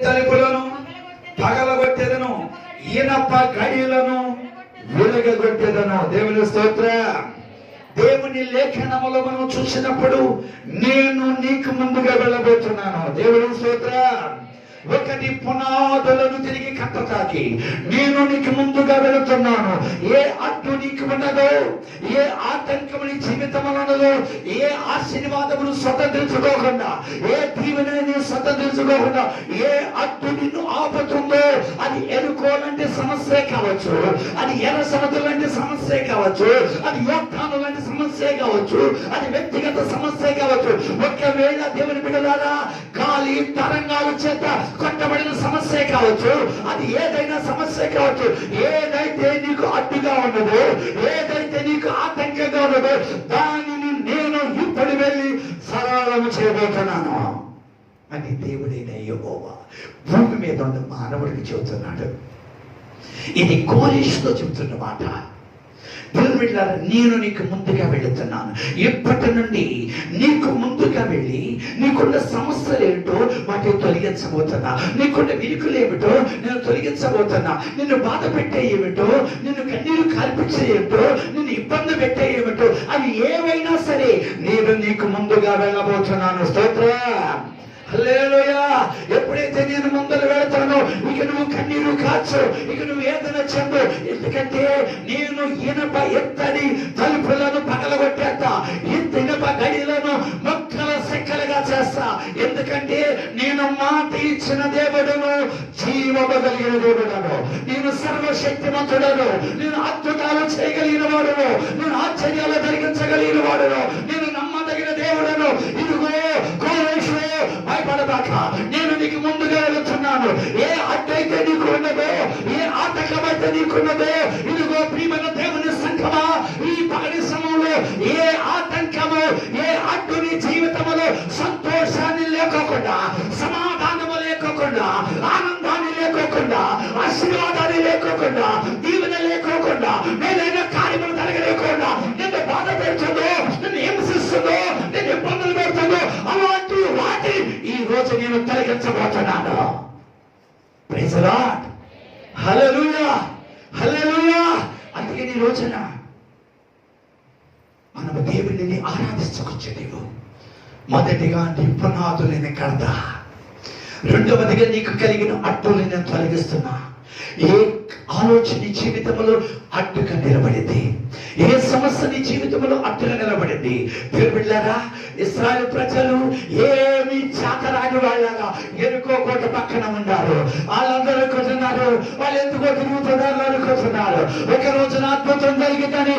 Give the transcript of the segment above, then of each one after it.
తలుపులను పగలగొట్టేదను, ఇనప గడియలను విరగొట్టేదను. దేవుని స్తోత్రం. దేవుని లేఖనములో మనం చూసినప్పుడు నేను నీకు ముందుగా వెళ్ళబోతున్నాను. దేవుని స్తోత్రం. ఒకటి పునాదులను తిరిగి కట్టటానికి నేను నీకు ముందుగా వెళుతున్నాను. ఏ అడ్డు నీకు ఉండదో, ఏ ఆటంకము నీ జీవితంలో ఉండదో, ఏ ఆశీర్వాదమును స్వతంత్రించుకోకుండా, ఏ దీవెనని స్వతంత్రించుకోకుండా ఏ అడ్డు నిన్ను ఆపుతుందో, అది ఎరుకోలంటే సమస్య కావచ్చు, అది ఎర్ర సముద్రం లాంటి సమస్య కావచ్చు, అది యోగ్యాను లాంటి సమస్య కావచ్చు, అది వ్యక్తిగత సమస్య కావచ్చు. ఒకవేళ దేవుని బిడ్డలారా గాలి తరంగాల చేత కొట్టబడిన సమస్య కావచ్చు, అది ఏదైనా సమస్య కావచ్చు, ఏదైతే నీకు అడ్డుగా ఉన్నదో, ఏదైతే నీకు ఆటంకంగా ఉన్నదో, దానిని నేను ఇప్పుడు వెళ్ళి సరళం చేయబోతున్నాను అని దేవుడైన యెహోవా భూమి మీద ఉన్న మానవుడికి చెబుతున్నాడు. ఇది కోరేషుతో చెబుతున్న మాట. నేను నీకు ముందుగా వెళుతున్నాను. ఇప్పటి నుండి నీకు ముందుగా వెళ్ళి నీకున్న సమస్యలు ఏమిటో వాటిని తొలగించబోతున్నా, నీకున్న విరుకులు ఏమిటో నేను తొలగించబోతున్నా, నిన్ను బాధ పెట్టే ఏమిటో, నిన్ను కన్నీరు కల్పించే ఏమిటో, నిన్ను ఇబ్బంది పెట్టే ఏమిటో, అవి ఏవైనా సరే నేను నీకు ముందుగా వెళ్ళబోతున్నాను. స్తోత్రం. హల్లెలూయా. ఎప్పుడైతే నేను ముందర వెళతానో ఇక నువ్వు కన్నీరు కాచు, ఇక నువ్వు ఏదైనా చెందు. ఎందుకంటే నేను ఇనప ఎత్తడి తలుపులను పగలగొట్టేస్తా, ఇనప గడిలను మొక్కల సెక్కలుగా చేస్తా. ఎందుకంటే నేను మాట ఇచ్చిన దేవుడును, జీవము కలిగిన దేవుడను, నేను సర్వశక్తిమంతుడను, నేను అద్భుతాలు చేయగలిగిన వాడును, నేను ఆశ్చర్యాలు జరిగించగలిగిన వాడును, నేను నమ్మదగిన దేవుడను. ఇదిగో కోరేశ్వర, భయపడబాక, నేను నీకు ముందుగా వెళుతున్నాను. ఏ అడ్డైతే నీకు ఉన్నదో, ఏ ఆటంకమైతే నీకున్నదో, ఇదిగో ప్రియమైన దేవుని సంఘమా, ఈ పగటి సమయంలో ఏ ఆటంకము, ఏ అడ్డు నీ జీవితంలో సంతోషాన్ని లేకోకుండా, సమాధానము లేకోకుండా, ఆనందాన్ని లేకోకుండా, ఆశీర్వాదాన్ని లేకోకుండా, దీవెన లేకోకుండా, మేలైన కార్యములు జరగలేకుండా, నిన్ను బాధ పెడుతుందో, నిన్ను హింసిస్తుందో, నిన్ను ఇబ్బందులు పెడుతుందో, అలాంటి వాటి ఈ రోజు నేను తొలగించబోతున్నాను. Praise the Lord. Hallelujah, hallelujah. అందుకే ఈ రోజున మనము దేవుడిని ఆరాధించుకొచ్చేదేవు. మొదటిగా నీ పునాదులని కడతా, రెండవదిగా నీకు కలిగిన అడ్డుని నేను తొలగిస్తున్నా. ఏ ఆలోచన జీవితంలో అడ్డుగా నిలబడింది, ఏ సమస్య నీ జీవితంలో అడ్డుగా నిలబడింది. బిడ్డలారా, ఇశ్రాయేలు ప్రజలు ఏమి చేతరాని వాళ్ళగా ఎరుకో కోట పక్కన ఉన్నారు. వాళ్ళందరూ అనుకుంటున్నారు వాళ్ళు ఎందుకో తిరుగుతున్నారు అనుకుంటున్నారు. ఒక రోజున అద్భుతం జరిగిందని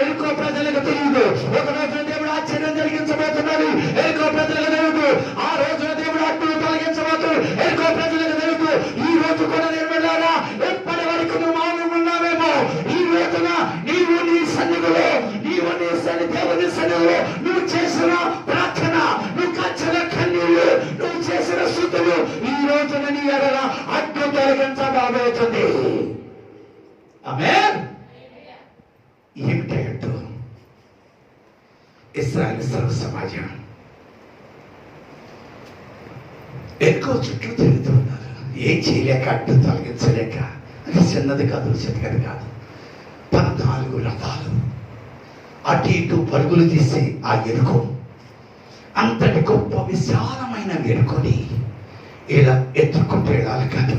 ఎరుకో ప్రజలకు తెలియదు. ఒక రోజున దేవుడు ఆశ్చర్యం జరిగించబోతున్నారు, ఎరుకో ప్రజలకు తెలియదు. ఆ రోజున దేవుడు అడ్డును తొలగించబోతున్నారు, ఎరుకో ప్రజలకు తెలియదు. ఈ రోజు కూడా నిర్మలారా, ఎప్పటి వరకు నువ్వు మౌనం ఉన్నావేమో, ఈ రోజున నీవు నీ సన్నిధిలో, నీవు నీ దేవుని సన్నిధిలో నువ్వు చేసిన ప్రార్థన, నువ్వు కచ్చిన కన్నీళ్ళు, నువ్వు చేసిన శుద్ధులు ఈ రోజున నీ ఎడల అడ్డు తొలగించబోతుంది. ఆమేన్. ఏమిటి అడ్డు? ఇశ్రాయేలు సర్వ సమాజం ఎక్కువ చుట్టూ తిరుగుతూ ఉన్నారు. ఏం చేయలేక, అడ్డు తొలగించలేక. అది చిన్నది కాదు, చిన్నది కాదు. 14 రథాలు అటు ఇటు పరుగులు తీసి ఆ ఎరుకు, అంతటి గొప్ప విశాలమైన ఎరుకుని ఇలా ఎత్తుకుంటూ వెళ్ళాలి కాదు.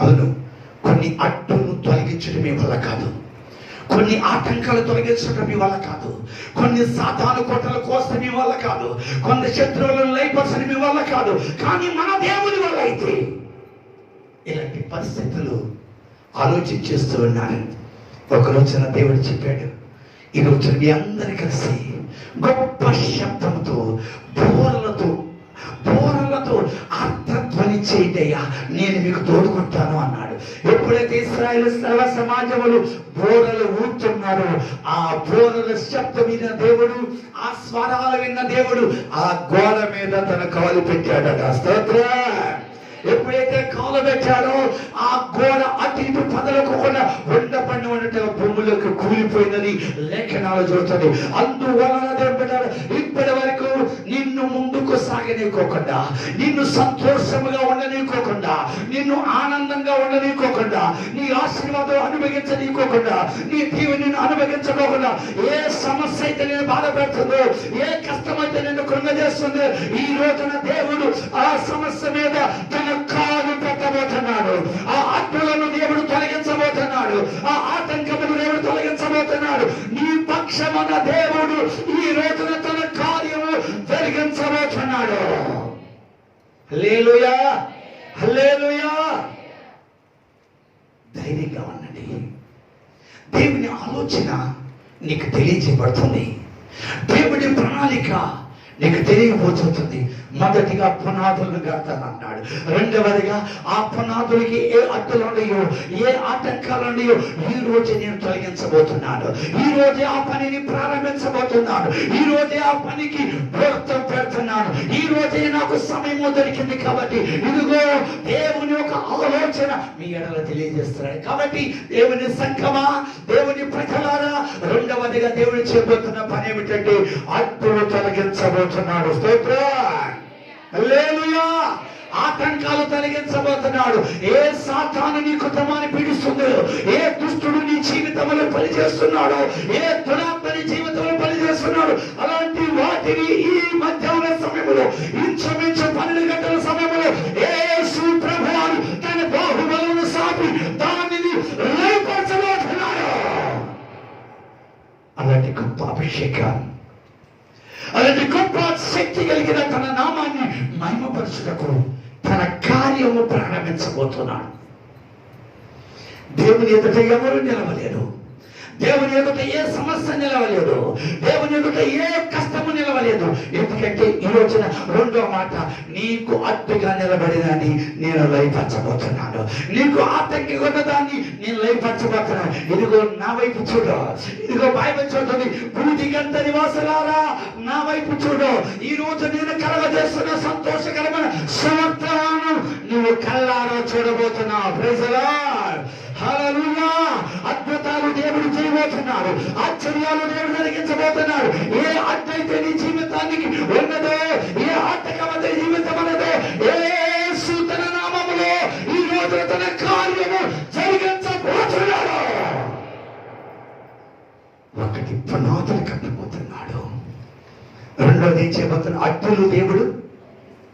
అవును, కొన్ని అడ్డును తొలగించడం మీ వల్ల కాదు, కొన్ని ఆటంకాలు తొలగించడం మీ వల్ల కాదు, కొన్ని సాతాను కోటలు కోస్తే మీ వల్ల కాదు, కొన్ని శత్రువులను లయపరచడం మీ వల్ల కాదు, కానీ మన దేవుని వల్ల అయితే. ఇలాంటి పరిస్థితులు ఆలోచించేస్తూ ఉన్నారు. ఒక రోజున దేవుడు చెప్పాడు, ఈ రోజు మీ అందరు కలిసి గొప్ప శబ్దంతో బోరలతో అర్థధ్వని చేయటయ్యా, నేను మీకు తోడుకుంటాను అన్నాడు. ఎప్పుడైతే ఇశ్రాయేలు సర్వ సమాజములు బోరలు ఊరుతున్నారు, ఆ బోరల శబ్దం విన్న దేవుడు, ఆ స్వరాలు విన్న దేవుడు ఆ గోడ మీద తన కాలు పెట్టాడట. స్తోత్రం. ఎప్పుడైతే కాలు పెట్టాడో ఆ గోడ అటు ఇటు పదలకుండా ఉండపడి ఉన్నట్టు భూములకు కూలిపోయిందని లేఖనాలు చూస్తుంది. అందువలన ఇప్పటి వరకు నిన్ను ముందుకు సాగనీకోకుండా, నిన్ను సంతోషముగా ఉండనీకోకుండా నిన్ను ఆనందంగా ఉండనీకోకుండా, నీ ఆశీర్వాదం అనుభవించనీకోకుండా, నీ దీవెని అనుభవించుకోకుండా, ఏ సమస్య అయితే నేను బాధపెడుతుందో, ఏ కష్టం అయితే నిన్ను కృంగజేస్తుందో, ఈ రోజున దేవుడు ఆ సమస్య మీద తన కాలు పెట్టబోతున్నాడు. ఆ అడ్డులను దేవుడు తొలగించబోతున్నాడు. ఆ ఆటంకములు దేవుడు తొలగించబోతున్నాడు. నీ పక్షమున దేవుడు ఈ రోజున తన కార్యము జరిగించబోతున్నాడు. హల్లెలూయా, హల్లెలూయా. ధైర్యంగా ఉండండి. దేవుని ఆలోచన నీకు తెలియజేయబడుతుంది. దేవుని ప్రణాళిక నీకు తెలియబోతుంది. మొదటిగా పునాదులను కడతానన్నాడు. రెండవదిగా ఆ పునాదులకి ఏ అడ్డులు ఉన్నాయో, ఏ ఆటంకాలు ఉన్నాయో ఈ రోజే నేను తొలగించబోతున్నాను. ఈ రోజే ఆ పనిని ప్రారంభించబోతున్నాను. ఈ రోజే ఆ పనికి ముహూర్తం పెడుతున్నాను. ఈ రోజే నాకు సమయం దొరికింది కాబట్టి ఇదిగో దేవుని ఒక ఆలోచన మీ ఎడల తెలియజేస్తున్నాడు. కాబట్టి దేవుని సంఘమా, దేవుని ప్రజలారా, రెండవదిగా దేవుని చేయబోతున్న పని ఏమిటంటే అడ్డులు తొలగించబోతున్నాడు. స్తోత్రం, హల్లెలూయా. ఆటంకాలు తొలగించబోతున్నాడు. ఏ సాతాను నీ కుటుంబాన్ని పీడిస్తుందో, ఏ దుష్టుడు నీ జీవితంలో పనిచేస్తున్నాడో, ఏ దురాత్మ నీ జీవితంలో పనిచేస్తున్నాడు, అలాంటి వాటిని ఈ మధ్యాహ్న సమయంలో ఇంచుమించు 12 గంటల సమయంలో యేసు ప్రభువు తన బాహుబలను సాపి దానిని లయపరచబోతున్నాడు. అలాంటి గొప్ప అభిషేకం, అలాంటి గొప్ప శక్తి కలిగిన తన నామాన్ని మహిమపరచుటకు తన కార్యము ప్రారంభించబోతున్నాడు. దేవుని ఎదుట ఎవరు నిలవలేరు. దేవుని ఎదుట ఏ సమస్య నిలవలేదు. దేవుని ఎదుట ఏ కష్టము నిలవలేదు. ఎందుకంటే ఈ రోజున రెండో మాట, నీకు అడ్డుగా నిలబడినని నేను లయపరచబోతున్నాను. నీకు ఆటంకి ఉన్నదాన్ని నేను లయపరచబోతున్నాను. ఇదిగో నా వైపు చూడు. ఇదిగో బైబిల్ చూడండి, భూదిగంత నివాసులారా నా వైపు చూడు. ఈ రోజు నేను కలగజేస్తున్న సంతోషకరమైన సువార్తను నువ్వు కళ్ళారా చూడబోతున్నావు. ప్రైజ్ ది లార్డ్, హల్లెలూయా. అద్భుతాలు దేవుడు చేయబోతున్నాడు. ఆశ్చర్యాలు దేవుడు జరిగించబోతున్నాడు. ఏ అడ్డైతే నీ జీవితానికి ఉన్నదో, ఏ ఆటంకమైతే జీవితం ఉన్నదో, యేసు తన నామములో ఈ రోజు తన కార్యము జరిగించబోతున్నాడు. ఒకటి పునాదులు కట్టబోతున్నాడు. రెండోది ఏం చేయబోతున్నాడు? అడ్డులు దేవుడు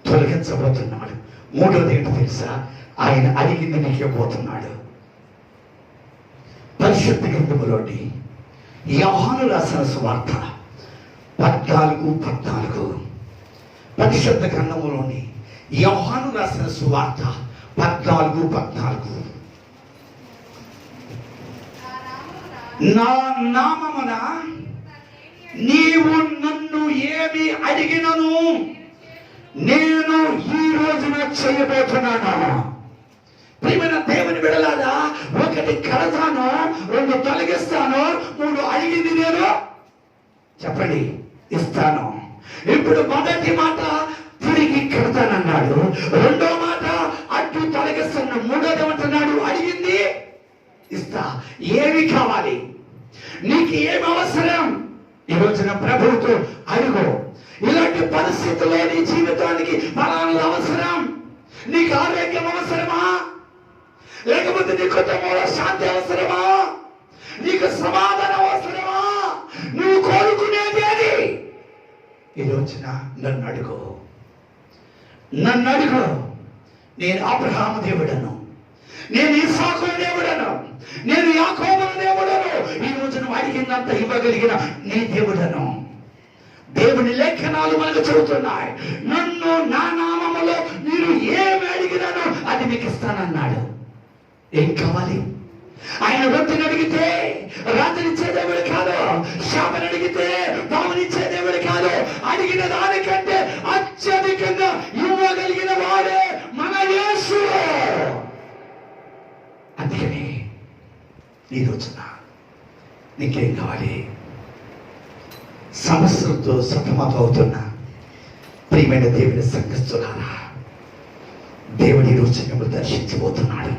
తొలగించబోతున్నాడు. మూడోది ఏంటో తెలుసా? ఆయన అడిగింది నీకు ఇవ్వబోతున్నాడు. పరిశుద్ధ గ్రంథములోని యోహాను రాసిన సువార్త 14:14. పరిశుద్ధ గ్రంథములోని యోహాను రాసిన సువార్త 14:14. నా నామమున నీవు నన్ను ఏమి అడిగినను నేను ఈ రోజున చేయబోతున్నాను. ప్రియమైన దేవుని బిడ్డలారా, ఒకటి కడతాను, రెండు తొలగిస్తాను, మూడు అడిగింది నేను చెప్పండి ఇస్తాను. ఇప్పుడు మొదటి మాట తిరిగి కడతానన్నాడు. రెండో మాట అడ్డు తొలగిస్తాను. మూడోది ఏమంటున్నాడు? అడిగింది ఇస్తా. ఏమి కావాలి, నీకు ఏమి అవసరం, ఈ రోజున ప్రభువుతో అడుగు. ఇలాంటి పరిస్థితుల్లో నీ జీవితానికి ఫలానా అవసరం. నీకు ఆరోగ్యం అవసరమా, లేకపోతే నీ కుటుంబంలో శాంతి అవసరమా, నీకు సమాధానం అవసరమా, నువ్వు కోరుకునేది అది. ఈ రోజున నన్ను అడుగు, నన్ను అడుగు. నేను అబ్రహాము దేవుడను, నేను ఇస్సాకు దేవుడను, నేను యాకోబు దేవుడను. ఈ రోజు నువ్వు అడిగినంత ఇవ్వగలిగిన నీ దేవుడను. దేవుని లేఖనాలు మనకు చెబుతున్నాయి, నన్ను నా నామములో మీరు ఏమి అడిగినానో అది మీకు ఇస్తానన్నాడు. ఏం కావాలి? ఆయన రొట్టెని అడిగితే రాత్రినిచ్చే దేవుడు కాదు, శాపని అడిగితే పామునిచ్చే దేవుడు కాదు. అడిగిన దానికంటే అత్యధికంగా ఇవ్వగలిగిన వాడే మన యేసు. అందుకని ఈ రోజున నీకేం కావాలి? సమస్యలతో సతమతం అవుతున్నా ప్రియమైన దేవుని సంఘస్థులారా, దేవుడి ఈ రోజు మిమ్మల్ని దర్శించబోతున్నాడు.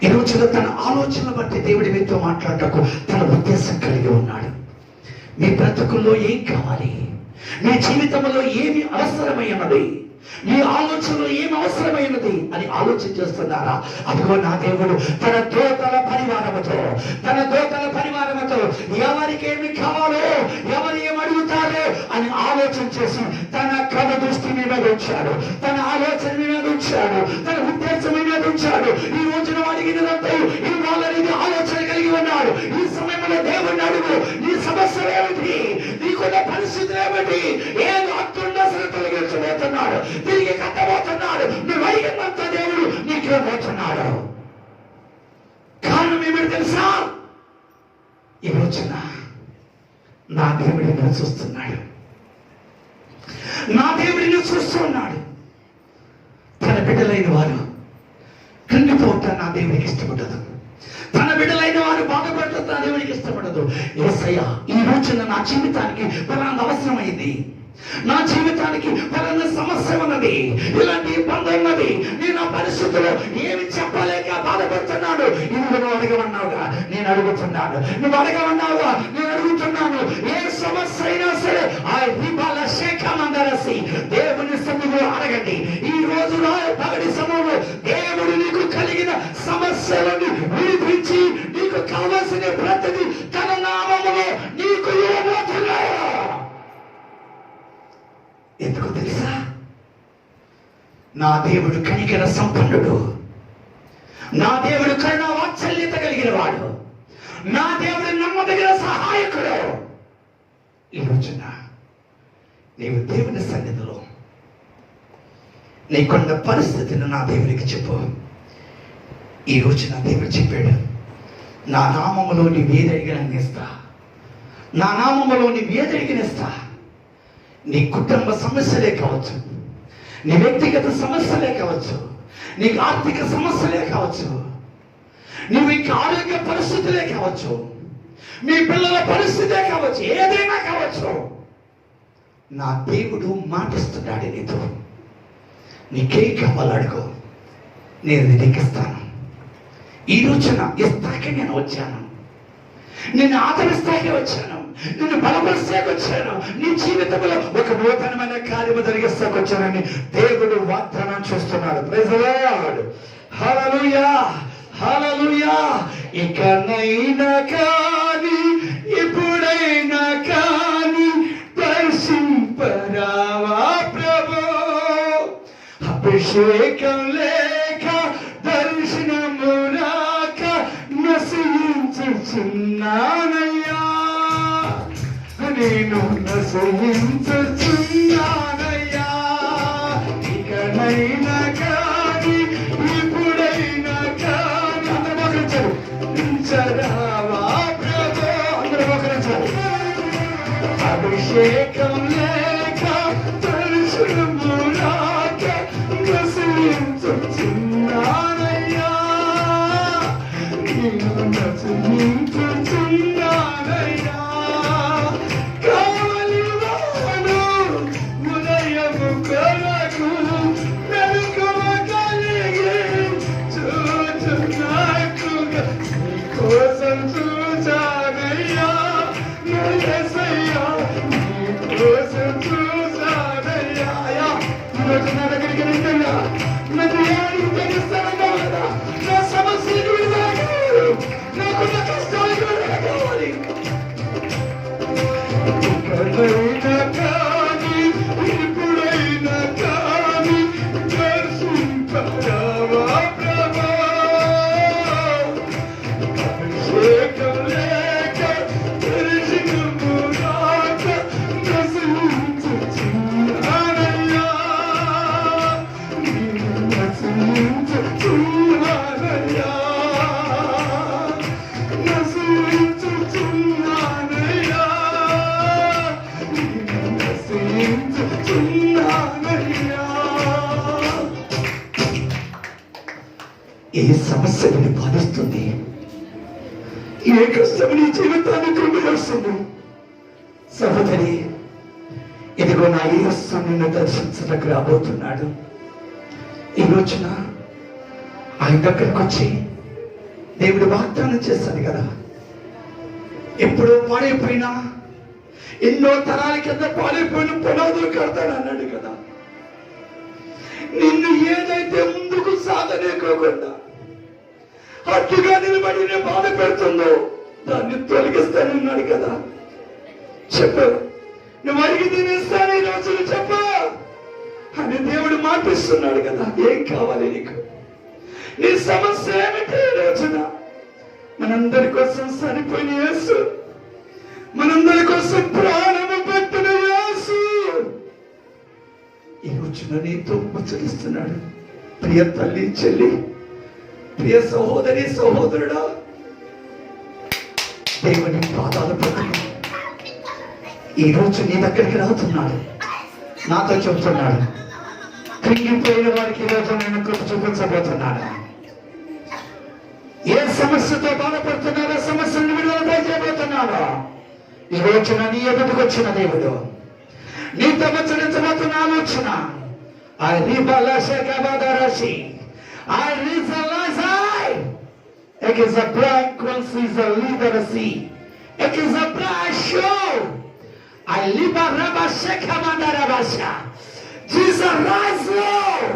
ఈ రోజులో తన ఆలోచన బట్టి దేవుడి మీతో మాట్లాడటకు తన ఉద్దేశం కలిగి ఉన్నాడు. మీ బ్రతుకుల్లో ఏం కావాలి, మీ జీవితంలో ఏమి అవసరమై ఉన్నది, మీ ఆలోచనలో ఏం అవసరమైనది అని ఆలోచన చేస్తున్నారా? అదిగో నా దేవుడు తన దూతల పరివారముతో ఎవరికి ఏమి కావాలో, ఎవరు ఏమి అడుగుతారో అని ఆలోచన చేసి తన కథ దృష్టి మీద ఉంచాడు, తన ఆలోచన మీద ఉంచాడు, తన ఉద్దేశం మీద ఉంచాడు. ఈ రోజున అడిగినదంతా ఇవ్వాలని ఆలోచన కలిగి ఉన్నాడు. ఈ సమయంలో దేవుడిని అడుగు, నీ సమస్యలు ఏమిటి, నీకున్న పరిస్థితులు ఏమిటి, ఏదో అత్యున్న అసలు తొలగించబోతున్నాడు, తిరిగి కట్టబోతున్నాడు. నువ్వు అడిగినంత దేవుడు నీకు ఇవ్వబోతున్నాడు. కారణం ఏమిటి తెలుసా? ఈ రోజున నా దేవుడిని చూస్తున్నాడు, నా దేవుడిని చూస్తున్నాడు. తన బిడ్డలైన వారు కృంగిపోతా నా దేవుడికి ఇష్టపడదు, తన బిడ్డలైన వారు బాధపడతా నా దేవుడికి ఇష్టపడదు. యేసయ్య ఈ రోజున నా జీవితానికి పలానా అవసరమైంది, నా జీవితానికి పలానా సమస్య ఉన్నది, ఇలాంటి ఇబ్బంది ఉన్నది, నేను ఆ పరిస్థితుల్లో ఏమి చెప్పలేక బాధపడుతున్నాడు. నువ్వు అడగమన్నావుగా నేను అడుగుతున్నాను, నువ్వు అడగమన్నావుగా నేను అడుగుతున్నాను. ఏ సమస్య అయినా సరే ఆ రిబాల శేఖమందరసి దేవుని సన్నిధిలో అడగండి. ఈ రోజు పగటి సమయంలో దేవుడు నీకు కలిగిన సమస్యలను విడిపించి నీకు కావలసిన ప్రతిదీ తన నామములో నీకు ఇవ్వబోతున్నాడు. ఎందుకు తెలుసా? నా దేవుడు కనికర సంపన్నుడు, నా దేవుడు కరుణ వాత్సల్యత కలిగిన వాడు, నా దేవుడు నమ్మదగిన సహాయకుడు. ఈ రోజున నీవు దేవుని సన్నిధిలో నీకున్న పరిస్థితిని నా దేవుడికి చెప్పు. ఈ రోజు నా దేవుడు చెప్పాడు, నా నామములో నీవు ఏదడిగినా ఇస్తా, నా నామములో నీవు ఏదడిగినా ఇస్తా. నీ కుటుంబ సమస్యలే కావచ్చు, నీ వ్యక్తిగత సమస్యలే కావచ్చు, నీకు ఆర్థిక సమస్యలే కావచ్చు, నువ్వు ఇంకా ఆరోగ్య పరిస్థితులే కావచ్చు, మీ పిల్లల పరిస్థితే కావచ్చు, ఏదైనా కావచ్చు. నా దేవుడు మాటిస్తున్నాడు నీతో. నీకే కావాలి అడుగు, నేను నీకు ఇస్తాను. ఈ రోజున ఇస్తాకే నేను వచ్చాను, నిన్ను ఆదరిస్తాకే వచ్చాను, నిన్ను బలపరిస్తాకి వచ్చాను, నీ జీవితంలో ఒక నూతనమైన కార్యము జరిగిస్తాకు వచ్చానని దేవుడు వాగ్దానం చేస్తున్నాడు. Praise the Lord. Hallelujah, hallelujah. ఇకనైనా కానీ ఇప్పుడైనా కానీ దర్శింపరావా ప్రభు, అభిషేకం లేక దర్శనము రాక నశించుచున్నానయ్యా, నేను నశించుచున్నానయ్యా. ఇకనైనా కానీ ఇప్పుడైనా కానీ అందరూ మోకరించారు. చరావా ప్రభు, అందరూ మోకరించారు. అభిషేకం లేక దర్శనము రాక నశించుచున్నానయ్యా, నేను నశించుచున్నానయ్యా. ఏ సమస్య నిన్ను బాధిస్తుంది, ఏ కష్టం నీ జీవితాన్ని కృంగివేస్తుంది, సహోదరి, ఇదిగో నా యేసు నిన్ను దర్శించడానికి రాబోతున్నాడు. ఈ రోజున ఆయన దగ్గరకు వచ్చి దేవుడు వాగ్దానం చేశాడు కదా, ఎప్పుడో పాడైపోయినా ఎన్నో తరాల కింద పాడైపోయిన పునాదులు కడతాడు అన్నాడు కదా. నిన్ను ఏదైతే ముందుకు సాగలేకోకుండా అడ్డుగా నిలబడి నేను బాధ పెడుతుందో దాన్ని తొలగిస్తానన్నాడు కదా. చెప్పు, నువ్వు అడిగి నేను ఇస్తాను ఈ రోజులు చెప్పు అని దేవుడు మాటిస్తున్నాడు కదా. ఏం కావాలి నీకు? నీ సమస్య ఏమిటి ఈ రోజున? మనందరి కోసం సరిపోయిన యేసు, మనందరి కోసం ప్రాణము పెట్టిన యేసు ఈ రోజున నీతో ముచ్చటిస్తున్నాడు. ప్రియ తల్లి, చెల్లి, ప్రియ సహోదరి, సహోదరుడా, దేవుని పాదాలు పట్టుకుని ఈ రోజు నీ దగ్గరికి రాతున్నాడు. నాతో చెప్తున్నాడు, కృంగిపోయిన వారికి ఈరోజు నేను కృప చూపించబోతున్నాను. ఏ సమస్యతో బాధపడుతున్నారో సమస్యను విడుదల చేయబోతున్నాడో ఈ రోజున నీ ఎదుటికి వచ్చిన దేవుడు నీతో ముచ్చరించబోతున్న ఆలోచన I realize it is a bright crosses a leader see. It is a bright show. I live a rabba sheka mandarabasha. Jesus rise, Lord.